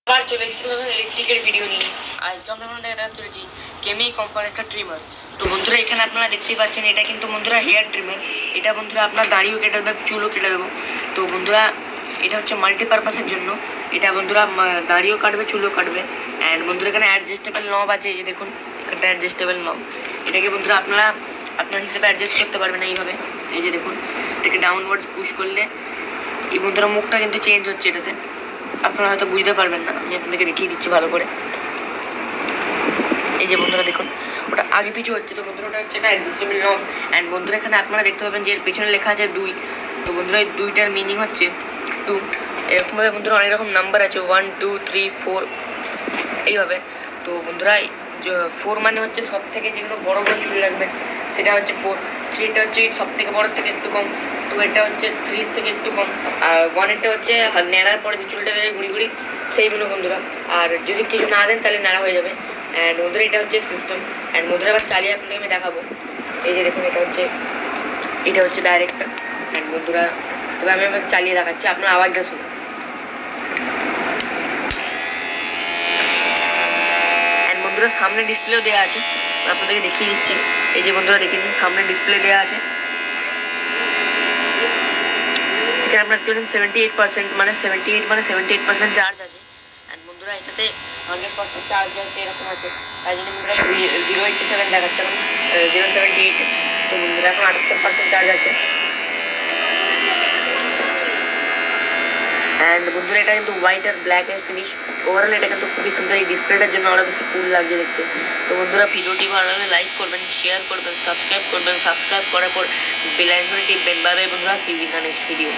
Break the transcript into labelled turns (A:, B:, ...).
A: আবার চলে এসেছিলাম ইলেকট্রিকের ভিডিও নিয়ে। আজকে আমরা দেখাতে চলেছি কেমি কোম্পানির একটা ট্রিমার। তো বন্ধুরা এখানে আপনারা দেখতেই পাচ্ছেন, এটা কিন্তু বন্ধুরা হেয়ার ট্রিমার। এটা বন্ধুরা আপনার দাড়িও কেটে দেবে, চুলও কেটে দেবো। তো বন্ধুরা এটা হচ্ছে মাল্টিপারপাসের জন্য। এটা বন্ধুরা দাড়িও কাটবে, চুলও কাটবে। অ্যান্ড বন্ধুরা এখানে অ্যাডজাস্টেবল নব আছে, এই যে দেখুন এখানটা অ্যাডজাস্টেবল নব। এটাকে বন্ধুরা আপনারা আপনার হিসেবে অ্যাডজাস্ট করতে পারবেন এইভাবে। এই যে দেখুন, এটাকে ডাউনওয়ার্ডস পুশ করলে এই বন্ধুরা মুখটা কিন্তু চেঞ্জ হচ্ছে এটাতে। আপনারা হয়তো বুঝতে পারবেন না, আমি আপনাদেরকে দেখিয়ে দিচ্ছি ভালো করে। এই যে বন্ধুরা দেখুন, ওটা আগে পিছু হচ্ছে। তো বন্ধুরা ওটা হচ্ছে একটা অ্যাডজাস্টেবল নব। অ্যান্ড বন্ধুরা এখানে আপনারা দেখতে পাবেন যে এর পেছনে লেখা আছে 2। তো বন্ধুরা এই 2টার মিনিং হচ্ছে 2। এরকমভাবে বন্ধুরা অনেক রকম নাম্বার আছে, 1 2 3 4 এইভাবে। তো বন্ধুরা 4 মানে হচ্ছে সব থেকে যেগুলো বড় বড় চুল রাখবেন সেটা হচ্ছে 4। 3টা হচ্ছে সব থেকে বড়োর থেকে একটু কম। 2 এটা হচ্ছে 3 থেকে একটু কম। আর 1 এটা হচ্ছে ন্যাড়ার পরে যে চুলটা ঘুরি ঘুরি সেইগুলো বন্ধুরা। আর যদি কিছু না দেন তাহলে নাড়া হয়ে যাবে। অ্যান্ড বন্ধুরা এটা হচ্ছে সিস্টেম। অ্যান্ড বন্ধুরা আবার চালিয়ে আপনাকে আমি দেখাবো। এই যে দেখুন, এটা হচ্ছে ডাইরেক্টটা। অ্যান্ড বন্ধুরা এবার আমি আপনাকে চালিয়ে দেখাচ্ছি, আপনার আওয়াজটা শুনুন। অ্যান্ড বন্ধুরা সামনে ডিসপ্লেও দেওয়া আছে, আপনাদেরকে দেখিয়ে দিচ্ছি। এই যে বন্ধুরা দেখে নিন, সামনে ডিসপ্লে দেওয়া আছে। এটা আপনার দেখতে 78%, মানে 78% চার্জ আছে। অ্যান্ড বন্ধুরা এটাতে 100% চার্জ আছে, এরকম আছে। তাই জন্য বন্ধুরা 087 দেখাচ্ছে, এখন 078। তো বন্ধুরা এখন 78% চার্জ আছে। অ্যান্ড বন্ধুরা এটা কিন্তু হোয়াইট আর ব্ল্যাকের ফিনিশ। ওভারঅল এটা কিন্তু খুবই সুন্দর। এই ডিসপ্লেটার জন্য আরও বেশি কুল লাগছে দেখতে। তো বন্ধুরা ভিডিওটি ভালো লাগলে লাইক করবেন, শেয়ার করবেন, সাবস্ক্রাইব করবেন। সাবস্ক্রাইব করার পর বেল আইকনে টিপবেন। বাই বাই বন্ধুরা, see you in the next video.